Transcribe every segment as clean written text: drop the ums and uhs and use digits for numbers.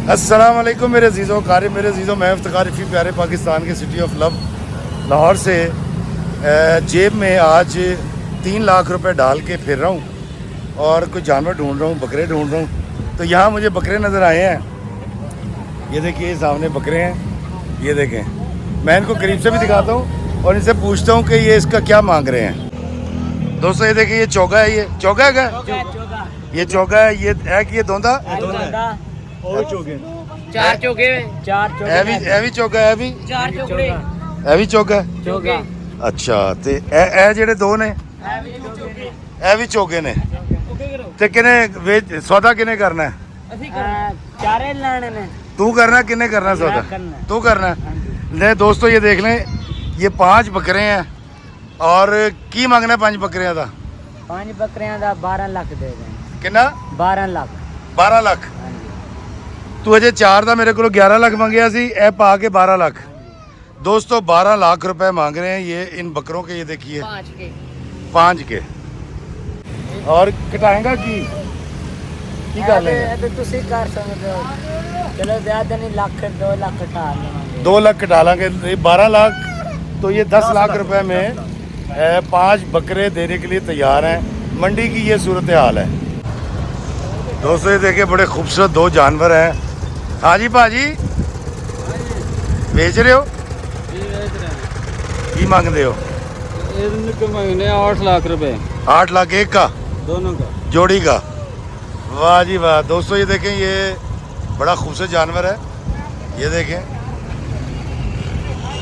अस्सलाम वालेकुम मेरे अजीज़ों कारी मेरे अजीज़ों, मैं इफ्तिखार रफ़ी प्यारे पाकिस्तान के सिटी ऑफ लव लाहौर से जेब में आज 3 लाख रुपए डाल के फिर रहा हूँ और कुछ जानवर ढूंढ रहा हूँ, बकरे ढूंढ रहा हूँ। तो यहाँ मुझे बकरे नज़र आए हैं। ये देखिए सामने बकरे हैं, ये देखें। मैं इनको करीब से भी दिखाता हूँ और इनसे पूछता हूँ कि ये इसका क्या मांग रहे हैं। दोस्तों ये देखिए, ये चौगा है, ये चौगा है क्या? ये चौगा है, ये है कि ये धोंदा और चौके चार चौके भी चौगा है, भी चार चौके भी चौगा चौके अच्छा। ते ए जेड़े दो ने ए भी चौके ने ते किने सौदा किने करना है? चारे लाने ने तू करना किने करना सौदा? तू करना। ले दोस्तों ये देख लें, ये 5 बकरे हैं और की मांगना है 5 बकरियां दा? 5 बकरियां दा 12 लाख दे दें। कितना? 12 लाख। 12 लाख। तू अजे 4 दा मेरे को 11 लाख मंगया सी, ए पा के 12 लाख। दोस्तों 12 लाख रुपए मांग रहे हैं ये इन बकरों के। ये देखिए 5 के और कटाएगा की कर लेंगे? तुसी कर सकते हो, चलो ज्यादा नहीं, लाख 2 लाख कटा लेंगे। 2 लाख कटा लेंगे। 12 लाख तो ये 10 लाख रुपए में 5 बकरे देने के लिए तैयार हैं। मंडी की ये सूरत हाल है दोस्तों। ये देखिए बड़े खूबसूरत 2 जानवर हैं। हाँ जी भाजी, बेच रहे हो? की मांगते हो? महीने 8 लाख रुपए। 8 लाख एक का? दोनों का, जोड़ी का। वाह जी वाह। दोस्तों ये देखें, ये बड़ा खूबसूरत जानवर है। ये देखें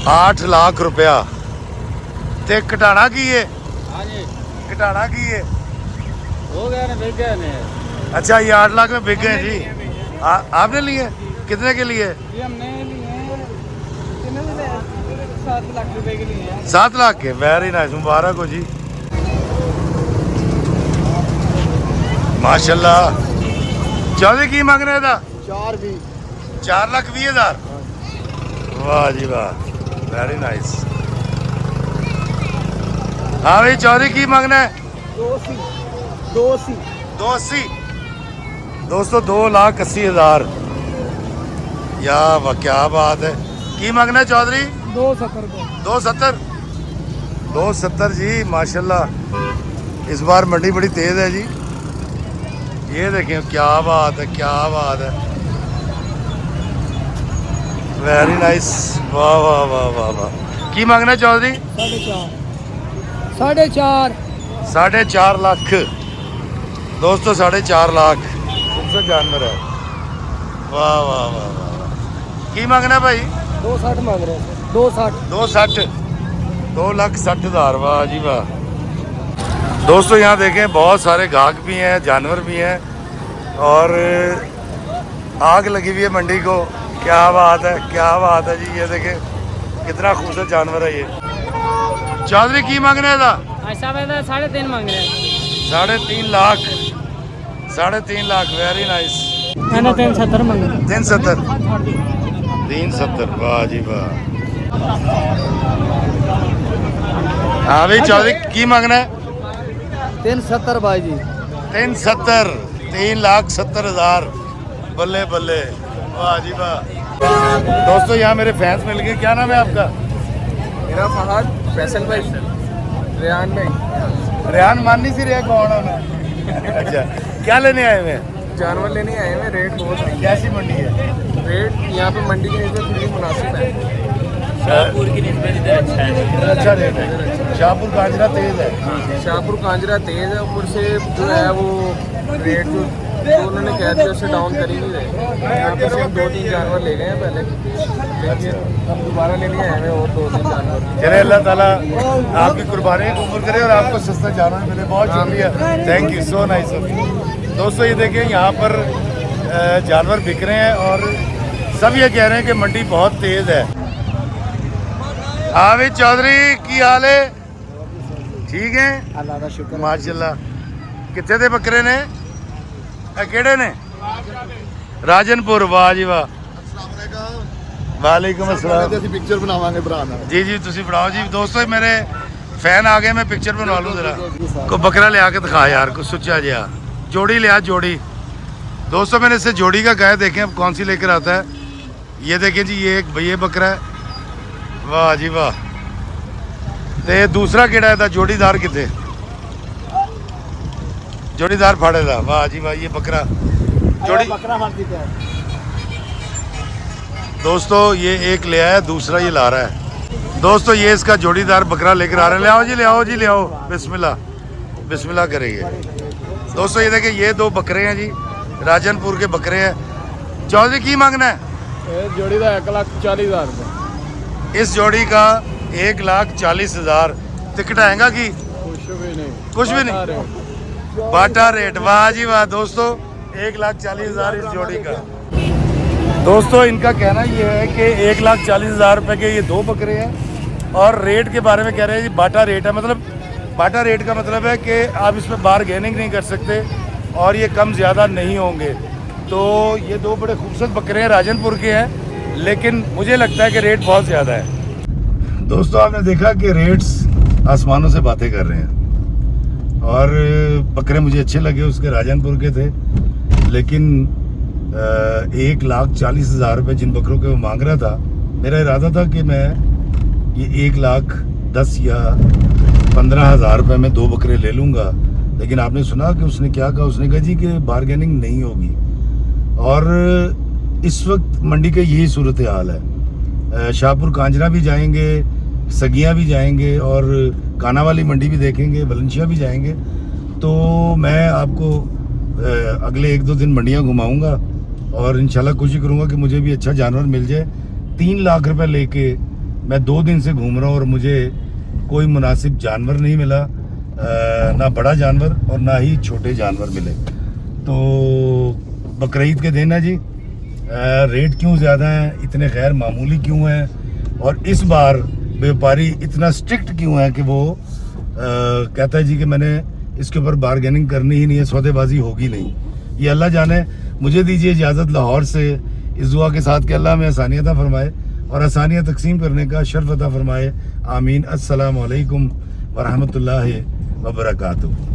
8 लाख रुपया ते कटाना की है? कटाना की है? हो गया ना, बिक गया ना। अच्छा ये 8 लाख में बिक गए जी। आपने लिए? कितने के लिए? ये हमने लिए 7 लाख रुपए के लिए। 7 लाख के। वेरी नाइस, मुबारक हो जी, माशाल्लाह। चौधरी की मांग रहे था? 4 लाख 20 हज़ार। वाह जी वाह, वेरी नाइस। हाँ भाई चौधरी की मांगना है? 280। दोस्तों 2,80,000। या वाह क्या बात है। की मांगना है चौधरी? 270। 270 जी, माशाल्लाह। इस बार मंडी बड़ी तेज है जी। ये देखें क्या बात है, क्या बात है। वेरी नाइस, वाह वाह वाह वाह वाह। की मांगना है चौधरी? 4.5 लाख। दोस्तों 4.5 लाख। खूबसूरत जानवर है। वाह वाह वाह वाह। की मांगना भाई? 260 मांग रहे हैं। 260। 2,60,000। वाह जी वाह। दोस्तों यहाँ देखें बहुत सारे गाहक भी हैं, जानवर भी हैं और आग लगी हुई है मंडी को। क्या बात है, क्या बात है जी। ये देखें कितना खूबसूरत जानवर है ये। चौधरी की मांगना है था? 3.5 मांग रहे हैं। 3.5 लाख। 3.5 लाख। Very nice. 370 मांग रहे हैं। 370। वाह जी वाह। हाँ भाई चौधरी की मांगना है? 370 भाई जी। 370। 3,70,000। बल्ले बल्ले, वाह जी वाह। दोस्तों यहाँ मेरे फैंस मिल गए। क्या नाम है आपका? मेरा फहद, फैसल भाई, रेहान भाई। रेहान मान नहीं सी रहा कौन होना। अच्छा क्या लेने आए हुए हैं? जानवर लेने आए हैं। रेट बहुत है। कैसी मंडी है? रेट यहाँ पे मंडी की नस्बत थोड़ी मुनासिब है। शाहपुर की निस्बत इधर अच्छा है। अच्छा रेट है। शाहपुर कांजरा तेज है। शाहपुर कांजरा तेज है। ऊपर से जो है वो रेट जो उन्होंने कह दिया उससे डाउन कर ही नहीं रहे। यहाँ पे सिर्फ 2-3 जानवर ले गए हैं पहले, लेकिन हम दोबारा लेने आए हैं और 2-3 जानवर। चले अल्लाह ताला आपकी कुर्बानी कबूल करे और आपको सस्ता जानवर मिले। बहुत शुक्रिया, थैंक यू सो नाइस। दोस्तों ये देखें यहाँ पर जानवर बिक रहे हैं और सब ये कह रहे हैं कि मंडी बहुत तेज़ है। हाँ भाई चौधरी की हाल है? ठीक है अल्लाह का शुक्र माशाल्लाह। कितने दे बकरे ने? केड़े ने? राजनपुर। वाह जी वाह। वालेकुम अस्सलाम। पिक्चर बनावांगे भरा जी जी तुसी बनाओ जी। दोस्तों मेरे फैन आ गए, मैं पिक्चर बनवा लूँ जरा। को बकरा ले आके दिखा यार, कुछ सुच्चा जिहा जोड़ी लिया। जोड़ी दोस्तों मैंने इसे जोड़ी का कहा है, देखें अब कौन सी लेकर आता है। ये देखें जी, ये बकरा है, वाह जी वाह। ते दूसरा केड़ा है था जोड़ीदार कितने, जोड़ीदार फाड़े था, वाह जी वाह। ये बकरा जोड़ी बकरा फाड़ देता है। दोस्तों ये एक ले आया, दूसरा ये ला रहा है। दोस्तों ये इसका जोड़ीदार बकरा लेकर आ रहे हैं। ले आओ जी, ले आओ जी, ले आओ, बिस्मिल्लाह बिस्मिल्लाह करेंगे। दोस्तों ये देखिए, ये दो बकरे हैं जी, राजनपुर के बकरे हैं। चौधरी की मांगना है? जोड़ी का 1,40,000 रुपये। इस जोड़ी का 1,40,000। टिकट आएगा कि कुछ भी नहीं, बाटा रेट, वाह जी वाह। दोस्तों 1,40,000 इस जोड़ी का। दोस्तों इनका कहना ये है कि 1,40,000 रुपये के ये दो बकरे हैं और रेट के बारे में कह रहे हैं जी बाटा रेट है। मतलब बाटा रेट का मतलब है कि आप इसमें बारगेनिंग नहीं कर सकते और ये कम ज़्यादा नहीं होंगे। तो ये दो बड़े खूबसूरत बकरे हैं, राजनपुर के हैं, लेकिन मुझे लगता है कि रेट बहुत ज़्यादा है। दोस्तों आपने देखा कि रेट्स आसमानों से बातें कर रहे हैं और बकरे मुझे अच्छे लगे, उसके राजनपुर के थे, लेकिन 1,40,000 रुपये जिन बकरों के वो मांग रहा था, मेरा इरादा था कि मैं ये 1,10,000 या 15,000 रुपये में दो बकरे ले लूँगा। लेकिन आपने सुना कि उसने क्या कहा, उसने कहा जी कि बारगेनिंग नहीं होगी। और इस वक्त मंडी का यही सूरत हाल है। शाहपुर कांजरा भी जाएंगे, सगिया भी जाएंगे और कानावाली मंडी भी देखेंगे, वलंशिया भी जाएंगे। तो मैं आपको अगले 1-2 दिन मंडियाँ घुमाऊँगा और इंशाल्लाह कोशिश करूँगा कि मुझे भी अच्छा जानवर मिल जाए। 3 लाख रुपए लेके मैं 2 दिन से घूम रहा हूँ और मुझे कोई मुनासिब जानवर नहीं मिला, ना बड़ा जानवर और ना ही छोटे जानवर मिले। तो बकरीद के दिन है जी, रेट क्यों ज़्यादा हैं, इतने गैर मामूली क्यों हैं, और इस बार व्यापारी इतना स्ट्रिक्ट क्यों है कि वो कहता है जी कि मैंने इसके ऊपर बारगेनिंग करनी ही नहीं है, सौदेबाजी होगी नहीं। ये अल्लाह जाने। मुझे दीजिए इजाज़त लाहौर से इस दुआ के साथ कि अल्लाह में आसानियत अता फरमाए और आसानियाँ तकसीम करने का शर्फ अता फरमाए। आमीन। अस्सलामु अलैकुम वरहमतुल्लाहि वबरकातुहू।